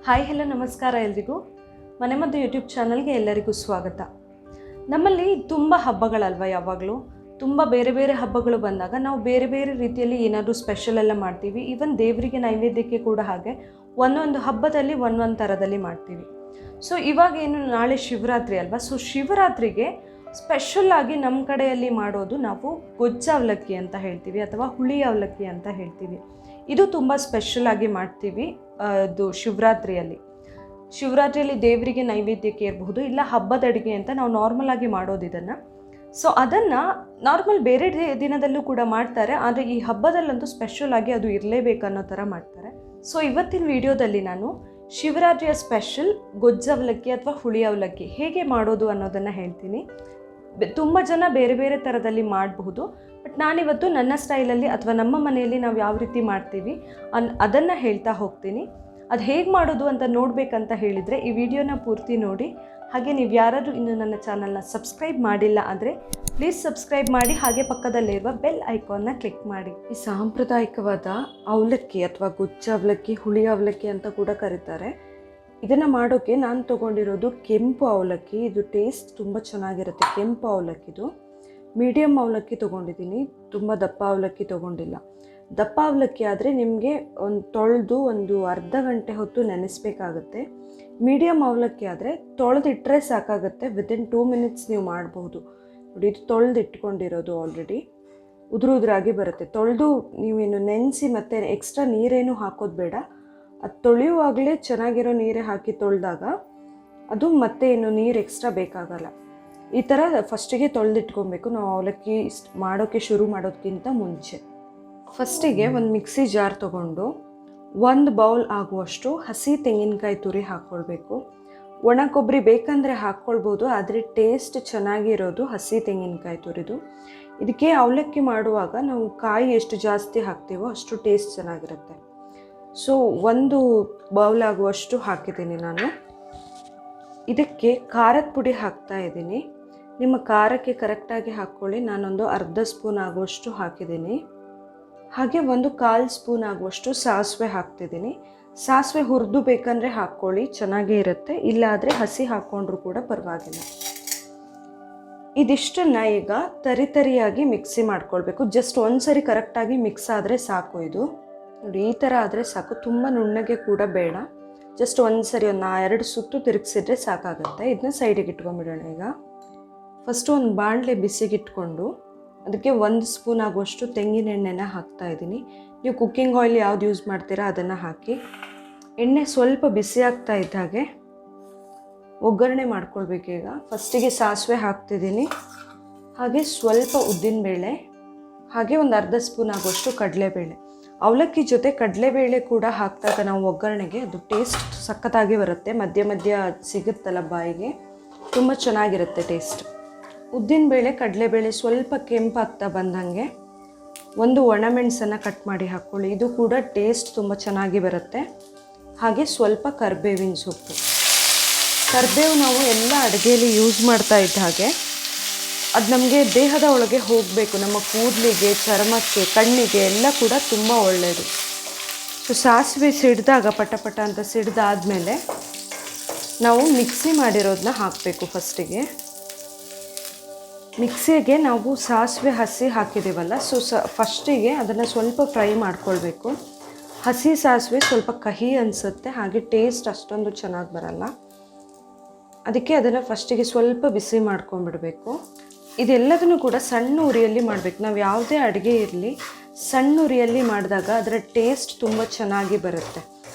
Hi hello ನಮಸ್ಕಾರ ಎಲ್ರಿಗೂ ಮನೆಮದ್ದು ಯೂಟ್ಯೂಬ್ ಚಾನಲ್ಗೆ ಎಲ್ಲರಿಗೂ ಸ್ವಾಗತ. ನಮ್ಮಲ್ಲಿ ತುಂಬ ಹಬ್ಬಗಳಲ್ವ, ಯಾವಾಗಲೂ ತುಂಬ ಬೇರೆ ಬೇರೆ ಹಬ್ಬಗಳು ಬಂದಾಗ ನಾವು ಬೇರೆ ಬೇರೆ ರೀತಿಯಲ್ಲಿ ಏನಾದರೂ ಸ್ಪೆಷಲ್ ಎಲ್ಲ ಮಾಡ್ತೀವಿ. ಈವನ್ ದೇವರಿಗೆ ನೈವೇದ್ಯಕ್ಕೆ ಕೂಡ ಹಾಗೆ ಒಂದೊಂದು ಹಬ್ಬದಲ್ಲಿ ಒಂದೊಂದು ಥರದಲ್ಲಿ ಮಾಡ್ತೀವಿ. ಸೊ ಇವಾಗ ಏನು ನಾಳೆ ಶಿವರಾತ್ರಿ ಅಲ್ವಾ, ಸೊ ಶಿವರಾತ್ರಿಗೆ ಸ್ಪೆಷಲ್ಲಾಗಿ ನಮ್ಮ ಕಡೆಯಲ್ಲಿ ಮಾಡೋದು ನಾವು ಗೊಜ್ಜಾವಲಕ್ಕಿ ಅಂತ ಹೇಳ್ತೀವಿ ಅಥವಾ ಹುಳಿ ಅವಲಕ್ಕಿ ಅಂತ ಹೇಳ್ತೀವಿ. ಇದು ತುಂಬ ಸ್ಪೆಷಲಾಗಿ ಮಾಡ್ತೀವಿ. ಅದು ಶಿವರಾತ್ರಿಯಲ್ಲಿ ದೇವರಿಗೆ ನೈವೇದ್ಯಕ್ಕೆ ಇರಬಹುದು, ಇಲ್ಲ ಹಬ್ಬದ ಅಡುಗೆ ಅಂತ ನಾವು ನಾರ್ಮಲಾಗಿ ಮಾಡೋದು ಇದನ್ನು. ಸೊ ಅದನ್ನು ನಾರ್ಮಲ್ ಬೇರೆ ದಿನದಲ್ಲೂ ಕೂಡ ಮಾಡ್ತಾರೆ, ಆದರೆ ಈ ಹಬ್ಬದಲ್ಲಂತೂ ಸ್ಪೆಷಲಾಗಿ ಅದು ಇರಲೇಬೇಕು ಅನ್ನೋ ಥರ ಮಾಡ್ತಾರೆ. ಸೊ ಇವತ್ತಿನ ವಿಡಿಯೋದಲ್ಲಿ ನಾನು ಶಿವರಾತ್ರಿಯ ಸ್ಪೆಷಲ್ ಗೊಜ್ಜಾವಲಕ್ಕಿ ಅಥವಾ ಹುಳಿ ಅವಲಕ್ಕಿ ಹೇಗೆ ಮಾಡೋದು ಅನ್ನೋದನ್ನು ಹೇಳ್ತೀನಿ. ತುಂಬ ಜನ ಬೇರೆ ಬೇರೆ ಥರದಲ್ಲಿ ಮಾಡಬಹುದು, ಬಟ್ ನಾನಿವತ್ತು ನನ್ನ ಸ್ಟೈಲಲ್ಲಿ ಅಥವಾ ನಮ್ಮ ಮನೆಯಲ್ಲಿ ನಾವು ಯಾವ ರೀತಿ ಮಾಡ್ತೀವಿ ಅದನ್ನು ಹೇಳ್ತಾ ಹೋಗ್ತೀನಿ. ಅದು ಹೇಗೆ ಮಾಡೋದು ಅಂತ ನೋಡಬೇಕಂತ ಹೇಳಿದರೆ ಈ ವಿಡಿಯೋನ ಪೂರ್ತಿ ನೋಡಿ. ಹಾಗೆ ನೀವು ಯಾರಾದರೂ ಇನ್ನು ನನ್ನ ಚಾನಲ್ನ ಸಬ್ಸ್ಕ್ರೈಬ್ ಮಾಡಿಲ್ಲ ಅಂದರೆ ಪ್ಲೀಸ್ ಸಬ್ಸ್ಕ್ರೈಬ್ ಮಾಡಿ, ಹಾಗೆ ಪಕ್ಕದಲ್ಲಿರುವ ಬೆಲ್ ಐಕಾನ್ನ ಕ್ಲಿಕ್ ಮಾಡಿ. ಈ ಸಾಂಪ್ರದಾಯಿಕವಾದ ಅವಲಕ್ಕಿ ಅಥವಾ ಗೊಜ್ಜಾವಲಕ್ಕಿ, ಹುಳಿ ಅವಲಕ್ಕಿ ಅಂತ ಕೂಡ ಕರೀತಾರೆ. ಇದನ್ನು ಮಾಡೋಕ್ಕೆ ನಾನು ತೊಗೊಂಡಿರೋದು ಕೆಂಪು ಅವಲಕ್ಕಿ. ಇದು ಟೇಸ್ಟ್ ತುಂಬ ಚೆನ್ನಾಗಿರುತ್ತೆ. ಕೆಂಪು ಅವಲಕ್ಕಿದು ಮೀಡಿಯಮ್ ಅವಲಕ್ಕಿ ತೊಗೊಂಡಿದ್ದೀನಿ, ತುಂಬ ದಪ್ಪ ಅವಲಕ್ಕಿ ತೊಗೊಂಡಿಲ್ಲ. ದಪ್ಪ ಅವಲಕ್ಕಿ ಆದರೆ ನಿಮಗೆ ತೊಳೆದು ಒಂದು ಅರ್ಧ ಗಂಟೆ ಹೊತ್ತು ನೆನೆಸಬೇಕಾಗತ್ತೆ. ಮೀಡಿಯಮ್ ಅವಲಕ್ಕಿ ಆದರೆ ತೊಳೆದಿಟ್ಟರೆ ಸಾಕಾಗುತ್ತೆ, ವಿತಿನ್ 2 ಮಿನಿಟ್ಸ್ ನೀವು ಮಾಡಬಹುದು. ನೋಡಿ, ಇದು ತೊಳೆದು ಇಟ್ಕೊಂಡಿರೋದು ಆಲ್ರೆಡಿ ಉದುರಾಗಿ ಬರುತ್ತೆ. ತೊಳೆದು ನೀವೇನು ನೆನೆಸಿ ಮತ್ತು ಎಕ್ಸ್ಟ್ರಾ ನೀರೇನು ಹಾಕೋದು ಬೇಡ. ಅದು ತೊಳೆಯುವಾಗಲೇ ಚೆನ್ನಾಗಿರೋ ನೀರೇ ಹಾಕಿ ತೊಳೆದಾಗ ಅದು ಮತ್ತೆ ಏನು ನೀರು ಎಕ್ಸ್ಟ್ರಾ ಬೇಕಾಗಲ್ಲ. ಈ ಥರ ಫಸ್ಟಿಗೆ ತೊಳೆದಿಟ್ಕೊಬೇಕು ನಾವು ಅವಲಕ್ಕಿ ಮಾಡೋಕ್ಕೆ ಶುರು ಮಾಡೋದಕ್ಕಿಂತ ಮುಂಚೆ. ಫಸ್ಟಿಗೆ ಒಂದು ಮಿಕ್ಸಿ ಜಾರ್ ತೊಗೊಂಡು 1 ಬೌಲ್ ಆಗುವಷ್ಟು ಹಸಿ ತೆಂಗಿನಕಾಯಿ ತುರಿ ಹಾಕ್ಕೊಳ್ಬೇಕು. ಒಣ ಕೊಬ್ಬರಿ ಬೇಕಂದರೆ ಹಾಕ್ಕೊಳ್ಬೋದು, ಆದರೆ ಟೇಸ್ಟ್ ಚೆನ್ನಾಗಿರೋದು ಹಸಿ ತೆಂಗಿನಕಾಯಿ ತುರಿದು. ಇದಕ್ಕೆ ಅವಲಕ್ಕಿ ಮಾಡುವಾಗ ನಾವು ಕಾಯಿ ಎಷ್ಟು ಜಾಸ್ತಿ ಹಾಕ್ತೀವೋ ಅಷ್ಟು ಟೇಸ್ಟ್ ಚೆನ್ನಾಗಿರುತ್ತೆ. ಸೊ 1 ಬೌಲ್ ಆಗುವಷ್ಟು ಹಾಕಿದ್ದೀನಿ ನಾನು. ಇದಕ್ಕೆ ಖಾರದ ಪುಡಿ ಹಾಕ್ತಾ ಇದ್ದೀನಿ. ನಿಮ್ಮ ಖಾರಕ್ಕೆ ಕರೆಕ್ಟಾಗಿ ಹಾಕ್ಕೊಳ್ಳಿ. ನಾನೊಂದು ಅರ್ಧ ಸ್ಪೂನ್ ಆಗುವಷ್ಟು ಹಾಕಿದ್ದೀನಿ. ಹಾಗೆ 1/4 ಸ್ಪೂನ್ ಆಗುವಷ್ಟು ಸಾಸಿವೆ ಹಾಕ್ತಿದ್ದೀನಿ. ಸಾಸಿವೆ ಹುರಿದು ಬೇಕಂದರೆ ಹಾಕ್ಕೊಳ್ಳಿ, ಚೆನ್ನಾಗೇ ಇರುತ್ತೆ. ಇಲ್ಲಾದರೆ ಹಸಿ ಹಾಕ್ಕೊಂಡ್ರೂ ಕೂಡ ಪರವಾಗಿಲ್ಲ. ಇದಿಷ್ಟನ್ನು ಈಗ ತರಿಯಾಗಿ ಮಿಕ್ಸಿ ಮಾಡ್ಕೊಳ್ಬೇಕು. ಜಸ್ಟ್ ಒಂದ್ಸರಿ ಕರೆಕ್ಟಾಗಿ ಮಿಕ್ಸ್ ಆದರೆ ಸಾಕು. ಇದು ನೋಡಿ, ಈ ಥರ ಆದರೆ ಸಾಕು, ತುಂಬ ನುಣ್ಣಗೆ ಕೂಡ ಬೇಡ. ಜಸ್ಟ್ ಒಂದ್ಸರಿ ಒಂದು 2 ಸುತ್ತು ತಿರುಗಿಸಿದ್ರೆ ಸಾಕಾಗುತ್ತೆ. ಇದನ್ನ ಸೈಡಿಗೆ ಇಟ್ಕೊಂಡ್ಬಿಡೋಣ. ಈಗ ಫಸ್ಟು ಒಂದು ಬಾಣಲೆ ಬಿಸಿಗಿಟ್ಕೊಂಡು ಅದಕ್ಕೆ 1 ಸ್ಪೂನ್ ಆಗುವಷ್ಟು ತೆಂಗಿನ ಎಣ್ಣೆನ ಹಾಕ್ತಾಯಿದ್ದೀನಿ. ನೀವು ಕುಕ್ಕಿಂಗ್ ಆಯಿಲ್ ಯಾವ್ದು ಯೂಸ್ ಮಾಡ್ತೀರಾ ಅದನ್ನು ಹಾಕಿ. ಎಣ್ಣೆ ಸ್ವಲ್ಪ ಬಿಸಿ ಆಗ್ತಾ ಇದ್ದ ಹಾಗೆ ಒಗ್ಗರಣೆ ಮಾಡ್ಕೊಳ್ಬೇಕೀಗ. ಫಸ್ಟಿಗೆ ಸಾಸಿವೆ ಹಾಕ್ತಿದ್ದೀನಿ, ಹಾಗೆ ಸ್ವಲ್ಪ ಉದ್ದಿನಬೇಳೆ, ಹಾಗೆ ಒಂದು ಅರ್ಧ ಸ್ಪೂನ್ ಆಗುವಷ್ಟು ಕಡಲೆಬೇಳೆ. ಅವಲಕ್ಕಿ ಜೊತೆ ಕಡಲೆಬೇಳೆ ಕೂಡ ಹಾಕಿದಾಗ ನಾವು ಒಗ್ಗರಣೆಗೆ ಅದು ಟೇಸ್ಟ್ ಸಖತ್ತಾಗಿ ಬರುತ್ತೆ. ಮಧ್ಯ ಮಧ್ಯ ಸಿಗುತ್ತಲ್ಲ ಬಾಯಿಗೆ, ತುಂಬ ಚೆನ್ನಾಗಿರುತ್ತೆ ಟೇಸ್ಟ್. ಉದ್ದಿನಬೇಳೆ ಕಡಲೆಬೇಳೆ ಸ್ವಲ್ಪ ಕೆಂಪಾಗ್ತಾ ಬಂದಂಗೆ 1 ಒಣಮೆಣಸನ್ನು ಕಟ್ ಮಾಡಿ ಹಾಕ್ಕೊಳ್ಳಿ. ಇದು ಕೂಡ ಟೇಸ್ಟ್ ತುಂಬ ಚೆನ್ನಾಗಿ ಬರುತ್ತೆ. ಹಾಗೆ ಸ್ವಲ್ಪ ಕರಿಬೇವಿನ ಸೊಪ್ಪು. ಕರಿಬೇವು ನಾವು ಎಲ್ಲ ಅಡುಗೆಯಲ್ಲಿ ಯೂಸ್ ಮಾಡ್ತಾ ಇದ್ದ ಹಾಗೆ ಅದು ನಮಗೆ ದೇಹದ ಒಳಗೆ ಹೋಗಬೇಕು. ನಮ್ಮ ಕೂದಲಿಗೆ, ಚರ್ಮಕ್ಕೆ, ಕಣ್ಣಿಗೆ ಎಲ್ಲ ಕೂಡ ತುಂಬ ಒಳ್ಳೆಯದು. ಸೊ ಸಾಸಿವೆ ಸಿಡಿದಾಗ ಪಟ ಅಂತ ಸಿಡಿದಾದ್ಮೇಲೆ ನಾವು ಮಿಕ್ಸಿ ಮಾಡಿರೋದನ್ನ ಹಾಕಬೇಕು. ಮಿಕ್ಸಿಗೆ ನಾವು ಸಾಸಿವೆ ಹಸಿ ಹಾಕಿದ್ದೀವಲ್ಲ, ಸೊ ಫಸ್ಟಿಗೆ ಅದನ್ನು ಸ್ವಲ್ಪ ಫ್ರೈ ಮಾಡ್ಕೊಳ್ಬೇಕು. ಹಸಿ ಸಾಸಿವೆ ಸ್ವಲ್ಪ ಕಹಿ ಅನಿಸುತ್ತೆ, ಹಾಗೆ ಟೇಸ್ಟ್ ಅಷ್ಟೊಂದು ಚೆನ್ನಾಗಿ ಬರಲ್ಲ. ಅದಕ್ಕೆ ಅದನ್ನು ಫಸ್ಟಿಗೆ ಸ್ವಲ್ಪ ಬಿಸಿ ಮಾಡ್ಕೊಂಡ್ಬಿಡಬೇಕು. ಇದೆಲ್ಲದನ್ನು ಕೂಡ ಸಣ್ಣ ಉರಿಯಲ್ಲಿ ಮಾಡಬೇಕು. ನಾವು ಯಾವುದೇ ಅಡುಗೆ ಇರಲಿ ಸಣ್ಣ ಉರಿಯಲ್ಲಿ ಮಾಡಿದಾಗ ಅದರ ಟೇಸ್ಟ್ ತುಂಬ ಚೆನ್ನಾಗಿ ಬರುತ್ತೆ.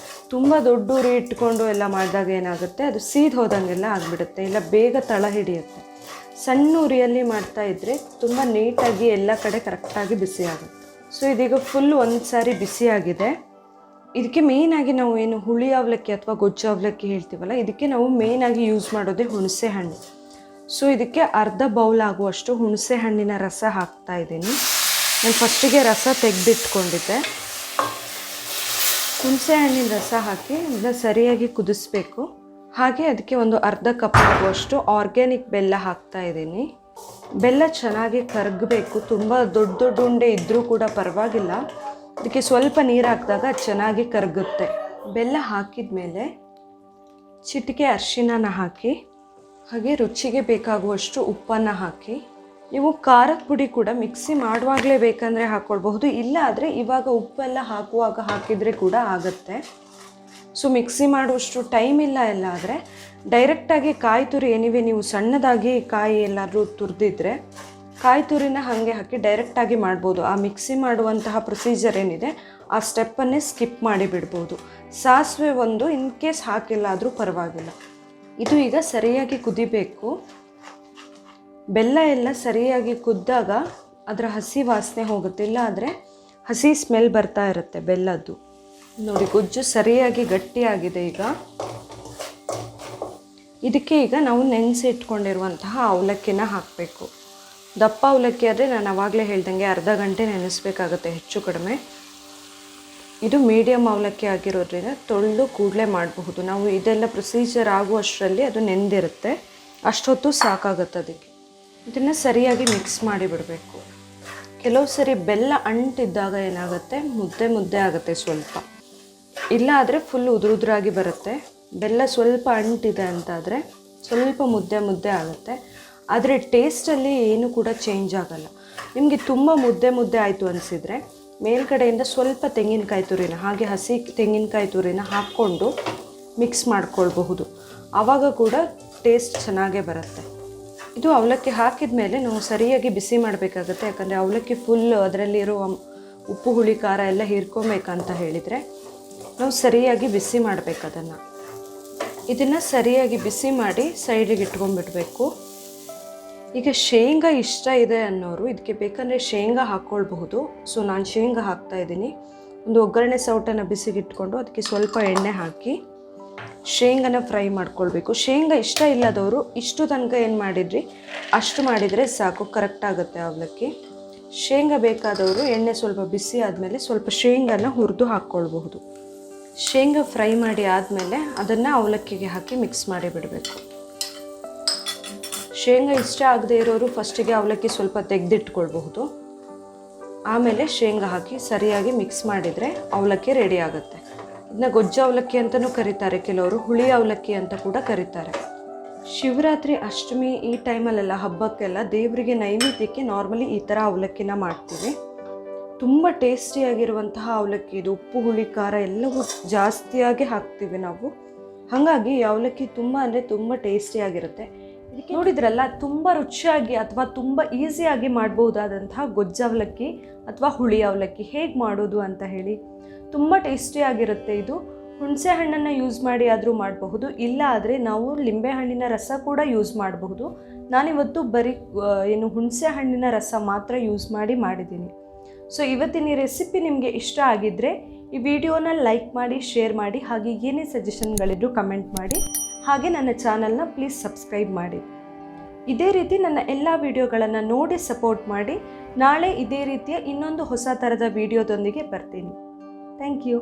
ತುಂಬ ದೊಡ್ಡ ಉರಿ ಇಟ್ಕೊಂಡು ಎಲ್ಲ ಮಾಡಿದಾಗ ಏನಾಗುತ್ತೆ, ಅದು ಸೀದ್ ಹೋದಂಗೆಲ್ಲ ಆಗಿಬಿಡುತ್ತೆ, ಇಲ್ಲ ಬೇಗ ತಳ ಹಿಡಿಯುತ್ತೆ. ಸಣ್ಣ ಉರಿಯಲ್ಲಿ ಮಾಡ್ತಾ ಇದ್ದರೆ ತುಂಬ ನೀಟಾಗಿ ಎಲ್ಲ ಕಡೆ ಕರೆಕ್ಟಾಗಿ ಬಿಸಿ ಆಗುತ್ತೆ. ಸೊ ಇದೀಗ ಫುಲ್ ಒಂದು ಸಾರಿ ಬಿಸಿಯಾಗಿದೆ. ಇದಕ್ಕೆ ಮೇಯ್ನಾಗಿ ನಾವು ಏನು ಹುಳಿ ಅವಲಕ್ಕಿ ಅಥವಾ ಗೊಜ್ಜು ಅವಲಕ್ಕಿ ಹೇಳ್ತೀವಲ್ಲ, ಇದಕ್ಕೆ ನಾವು ಮೇಯ್ನಾಗಿ ಯೂಸ್ ಮಾಡೋದೇ ಹುಣಸೆ ಹಣ್ಣು. ಸೊ ಇದಕ್ಕೆ ಅರ್ಧ ಬೌಲ್ ಆಗುವಷ್ಟು ಹುಣಸೆ ಹಣ್ಣಿನ ರಸ ಹಾಕ್ತಾ ಇದ್ದೀನಿ. ನಾನು ಫಸ್ಟಿಗೆ ರಸ ತೆಗೆದಿಟ್ಕೊಂಡಿದ್ದೆ. ಹುಣಸೆ ಹಣ್ಣಿನ ರಸ ಹಾಕಿ ಇದನ್ನ ಸರಿಯಾಗಿ ಕುದಿಸ್ಬೇಕು. ಹಾಗೆ ಅದಕ್ಕೆ ಒಂದು ಅರ್ಧ ಕಪ್ ಆಗುವಷ್ಟು ಆರ್ಗ್ಯಾನಿಕ್ ಬೆಲ್ಲ ಹಾಕ್ತಾ ಇದ್ದೀನಿ. ಬೆಲ್ಲ ಚೆನ್ನಾಗಿ ಕರಗಬೇಕು. ತುಂಬ ದೊಡ್ಡ ಉಂಡೆ ಇದ್ದರೂ ಕೂಡ ಪರವಾಗಿಲ್ಲ, ಅದಕ್ಕೆ ಸ್ವಲ್ಪ ನೀರು ಹಾಕಿದಾಗ ಚೆನ್ನಾಗಿ ಕರಗುತ್ತೆ. ಬೆಲ್ಲ ಹಾಕಿದ ಮೇಲೆ ಚಿಟಿಕೆ ಅರಿಶಿನ ಹಾಕಿ, ಹಾಗೆ ರುಚಿಗೆ ಬೇಕಾಗುವಷ್ಟು ಉಪ್ಪನ್ನು ಹಾಕಿ. ನೀವು ಖಾರದ ಪುಡಿ ಕೂಡ ಮಿಕ್ಸಿ ಮಾಡುವಾಗಲೇ ಬೇಕಂದರೆ ಹಾಕ್ಕೊಳ್ಬಹುದು, ಇಲ್ಲ ಆದರೆ ಇವಾಗ ಉಪ್ಪೆಲ್ಲ ಹಾಕುವಾಗ ಹಾಕಿದರೆ ಕೂಡ ಆಗುತ್ತೆ. ಸೊ ಮಿಕ್ಸಿ ಮಾಡುವಷ್ಟು ಟೈಮ್ ಇಲ್ಲ ಎಲ್ಲ ಆದರೆ ಡೈರೆಕ್ಟಾಗಿ ಕಾಯಿ ತುರಿ ಏನಿವೆ, ನೀವು ಸಣ್ಣದಾಗಿ ಕಾಯಿ ಎಲ್ಲಾದರೂ ತುರಿದಿದ್ರೆ ಕಾಯಿ ತುರಿನ ಹಾಗೆ ಹಾಕಿ ಡೈರೆಕ್ಟಾಗಿ ಮಾಡ್ಬೋದು. ಆ ಮಿಕ್ಸಿ ಮಾಡುವಂತಹ ಪ್ರೊಸೀಜರ್ ಏನಿದೆ ಆ ಸ್ಟೆಪ್ಪನ್ನೇ ಸ್ಕಿಪ್ ಮಾಡಿ ಬಿಡ್ಬೋದು. ಸಾಸಿವೆ ಒಂದು ಇನ್ ಕೇಸ್ ಹಾಕಿಲ್ಲ ಆದರೂ ಪರವಾಗಿಲ್ಲ. ಇದು ಈಗ ಸರಿಯಾಗಿ ಕುದಿಬೇಕು. ಬೆಲ್ಲ ಎಲ್ಲ ಸರಿಯಾಗಿ ಕುದ್ದಾಗ ಅದರ ಹಸಿ ವಾಸನೆ ಹೋಗುತ್ತೆ, ಇಲ್ಲ ಆದರೆ ಹಸಿ ಸ್ಮೆಲ್ ಬರ್ತಾ ಇರುತ್ತೆ ಬೆಲ್ಲದ್ದು. ನೋಡಿ ಗೊಜ್ಜು ಸರಿಯಾಗಿ ಗಟ್ಟಿಯಾಗಿದೆ. ಈಗ ಇದಕ್ಕೆ ಈಗ ನಾವು ನೆನೆಸಿ ಇಟ್ಕೊಂಡಿರುವಂತಹ ಅವಲಕ್ಕಿನ ಹಾಕಬೇಕು. ದಪ್ಪ ಅವಲಕ್ಕಿ ಆದರೆ ನಾನು ಆವಾಗಲೇ ಹೇಳ್ದಂಗೆ ಅರ್ಧ ಗಂಟೆ ನೆನೆಸ್ಬೇಕಾಗುತ್ತೆ ಹೆಚ್ಚು ಕಡಿಮೆ. ಇದು ಮೀಡಿಯಮ್ ಅವಲಕ್ಕಿ ಆಗಿರೋದ್ರಿಂದ ತೊಳೆದು ಕೂಡಲೇ ಮಾಡಬಹುದು. ನಾವು ಇದೆಲ್ಲ ಪ್ರೊಸೀಜರ್ ಆಗುವಷ್ಟರಲ್ಲಿ ಅದು ನೆಂದಿರುತ್ತೆ, ಅಷ್ಟೊತ್ತು ಸಾಕಾಗುತ್ತೆ. ಅದಕ್ಕೆ ಇದನ್ನು ಸರಿಯಾಗಿ ಮಿಕ್ಸ್ ಮಾಡಿ ಬಿಡಬೇಕು. ಕೆಲವು ಸರಿ ಬೆಲ್ಲ ಅಂಟಿದ್ದಾಗ ಏನಾಗುತ್ತೆ, ಮುದ್ದೆ ಮುದ್ದೆ ಆಗುತ್ತೆ ಸ್ವಲ್ಪ, ಇಲ್ಲ ಆದರೆ ಫುಲ್ ಉದುರಾಗಿ ಬರುತ್ತೆ. ಬೆಲ್ಲ ಸ್ವಲ್ಪ ಅಂಟಿದೆ ಅಂತಾದರೆ ಸ್ವಲ್ಪ ಮುದ್ದೆ ಮುದ್ದೆ ಆಗುತ್ತೆ, ಆದರೆ ಟೇಸ್ಟಲ್ಲಿ ಏನು ಕೂಡ ಚೇಂಜ್ ಆಗಲ್ಲ. ನಿಮಗೆ ತುಂಬ ಮುದ್ದೆ ಮುದ್ದೆ ಆಯಿತು ಅನಿಸಿದರೆ ಮೇಲ್ಗಡೆಯಿಂದ ಸ್ವಲ್ಪ ತೆಂಗಿನಕಾಯಿ ತುರಿನ, ಹಾಗೆ ಹಸಿ ತೆಂಗಿನಕಾಯಿ ತುರಿನ ಹಾಕ್ಕೊಂಡು ಮಿಕ್ಸ್ ಮಾಡ್ಕೊಳ್ಬಹುದು. ಆವಾಗ ಕೂಡ ಟೇಸ್ಟ್ ಚೆನ್ನಾಗೇ ಬರುತ್ತೆ. ಇದು ಅವಲಕ್ಕಿ ಹಾಕಿದ ಮೇಲೆ ನಾವು ಸರಿಯಾಗಿ ಬಿಸಿ ಮಾಡಬೇಕಾಗುತ್ತೆ, ಯಾಕಂದರೆ ಅವಲಕ್ಕಿ ಫುಲ್ ಅದರಲ್ಲಿರೋ ಉಪ್ಪು ಹುಳಿ ಖಾರ ಎಲ್ಲ ಹೀರ್ಕೊಬೇಕಂತ ಹೇಳಿದರೆ ನಾವು ಸರಿಯಾಗಿ ಬಿಸಿ ಮಾಡಬೇಕು ಅದನ್ನು. ಇದನ್ನು ಸರಿಯಾಗಿ ಬಿಸಿ ಮಾಡಿ ಸೈಡಿಗೆ ಇಟ್ಕೊಂಡ್ಬಿಡ್ಬೇಕು. ಈಗ ಶೇಂಗಾ ಇಷ್ಟ ಇದೆ ಅನ್ನೋರು ಇದಕ್ಕೆ ಬೇಕಂದರೆ ಶೇಂಗಾ ಹಾಕ್ಕೊಳ್ಬಹುದು. ಸೊ ನಾನು ಶೇಂಗಾ ಹಾಕ್ತಾಯಿದ್ದೀನಿ. ಒಂದು ಒಗ್ಗರಣೆ ಸೌಟನ್ನು ಬಿಸಿಗಿಟ್ಕೊಂಡು ಅದಕ್ಕೆ ಸ್ವಲ್ಪ ಎಣ್ಣೆ ಹಾಕಿ ಶೇಂಗಾನ ಫ್ರೈ ಮಾಡ್ಕೊಳ್ಬೇಕು. ಶೇಂಗಾ ಇಷ್ಟ ಇಲ್ಲದವರು ಇಷ್ಟು ತನಕ ಏನು ಮಾಡಿದ್ರಿ ಅಷ್ಟು ಮಾಡಿದರೆ ಸಾಕು, ಕರೆಕ್ಟ್ ಆಗುತ್ತೆ ಅವಲಕ್ಕಿ. ಶೇಂಗಾ ಬೇಕಾದವರು ಎಣ್ಣೆ ಸ್ವಲ್ಪ ಬಿಸಿ ಆದಮೇಲೆ ಸ್ವಲ್ಪ ಶೇಂಗಾನ ಹುರಿದು ಹಾಕ್ಕೊಳ್ಬಹುದು. ಶೇಂಗಾ ಫ್ರೈ ಮಾಡಿ ಆದಮೇಲೆ ಅದನ್ನು ಅವಲಕ್ಕಿಗೆ ಹಾಕಿ ಮಿಕ್ಸ್ ಮಾಡಿ ಬಿಡಬೇಕು. ಶೇಂಗಾ ಇಷ್ಟ ಆಗದೆ ಇರೋರು ಫಸ್ಟಿಗೆ ಅವಲಕ್ಕಿ ಸ್ವಲ್ಪ ತೆಗೆದಿಟ್ಕೊಳ್ಬಹುದು, ಆಮೇಲೆ ಶೇಂಗಾ ಹಾಕಿ ಸರಿಯಾಗಿ ಮಿಕ್ಸ್ ಮಾಡಿದರೆ ಅವಲಕ್ಕಿ ರೆಡಿ ಆಗುತ್ತೆ. ಇದನ್ನ ಗೊಜ್ಜು ಅವಲಕ್ಕಿ ಅಂತಲೂ ಕರೀತಾರೆ, ಕೆಲವರು ಹುಳಿ ಅವಲಕ್ಕಿ ಅಂತ ಕೂಡ ಕರೀತಾರೆ. ಶಿವರಾತ್ರಿ ಅಷ್ಟಮಿ ಈ ಟೈಮಲ್ಲೆಲ್ಲ ಹಬ್ಬಕ್ಕೆಲ್ಲ ದೇವರಿಗೆ ನೈವೇದ್ಯಕ್ಕೆ ನಾರ್ಮಲಿ ಈ ಥರ ಅವಲಕ್ಕಿನ ಮಾಡ್ತೀವಿ. ತುಂಬ ಟೇಸ್ಟಿಯಾಗಿರುವಂತಹ ಅವಲಕ್ಕಿ ಇದು. ಉಪ್ಪು ಹುಳಿ ಖಾರ ಎಲ್ಲವೂ ಜಾಸ್ತಿಯಾಗಿ ಹಾಕ್ತೀವಿ ನಾವು, ಹಾಗಾಗಿ ಈ ಅವಲಕ್ಕಿ ತುಂಬ ಅಂದರೆ ತುಂಬ ಟೇಸ್ಟಿಯಾಗಿರುತ್ತೆ. ಇದಕ್ಕೆ ನೋಡಿದ್ರಲ್ಲ, ತುಂಬ ರುಚಿಯಾಗಿ ಅಥವಾ ತುಂಬ ಈಸಿಯಾಗಿ ಮಾಡ್ಬೋದಾದಂತಹ ಗೊಜ್ಜು ಅವಲಕ್ಕಿ ಅಥವಾ ಹುಳಿ ಅವಲಕ್ಕಿ ಹೇಗೆ ಮಾಡೋದು ಅಂತ ಹೇಳಿ. ತುಂಬ ಟೇಸ್ಟಿಯಾಗಿರುತ್ತೆ ಇದು. ಹುಣಸೆ ಹಣ್ಣನ್ನು ಯೂಸ್ ಮಾಡಿ ಆದರೂ ಮಾಡಬಹುದು, ಇಲ್ಲ ಆದರೆ ನಾವು ಲಿಂಬೆ ಹಣ್ಣಿನ ರಸ ಕೂಡ ಯೂಸ್ ಮಾಡಬಹುದು. ನಾನಿವತ್ತು ಬರೀ ಹುಣಸೆ ಹಣ್ಣಿನ ರಸ ಮಾತ್ರ ಯೂಸ್ ಮಾಡಿದ್ದೀನಿ. ಸೊ ಇವತ್ತಿನ ಈ ರೆಸಿಪಿ ನಿಮಗೆ ಇಷ್ಟ ಆಗಿದ್ದರೆ ಈ ವಿಡಿಯೋನ ಲೈಕ್ ಮಾಡಿ, ಶೇರ್ ಮಾಡಿ, ಹಾಗೆ ಏನೇ ಸಜೆಷನ್ಗಳಿದ್ರು ಕಮೆಂಟ್ ಮಾಡಿ, ಹಾಗೆ ನನ್ನ ಚಾನಲ್ನ ಪ್ಲೀಸ್ ಸಬ್ಸ್ಕ್ರೈಬ್ ಮಾಡಿ. ಇದೇ ರೀತಿ ನನ್ನ ಎಲ್ಲ ವಿಡಿಯೋಗಳನ್ನು ನೋಡಿ ಸಪೋರ್ಟ್ ಮಾಡಿ. ನಾಳೆ ಇದೇ ರೀತಿಯ ಇನ್ನೊಂದು ಹೊಸ ಥರದ ವಿಡಿಯೋದೊಂದಿಗೆ ಬರ್ತೀನಿ. Thank you.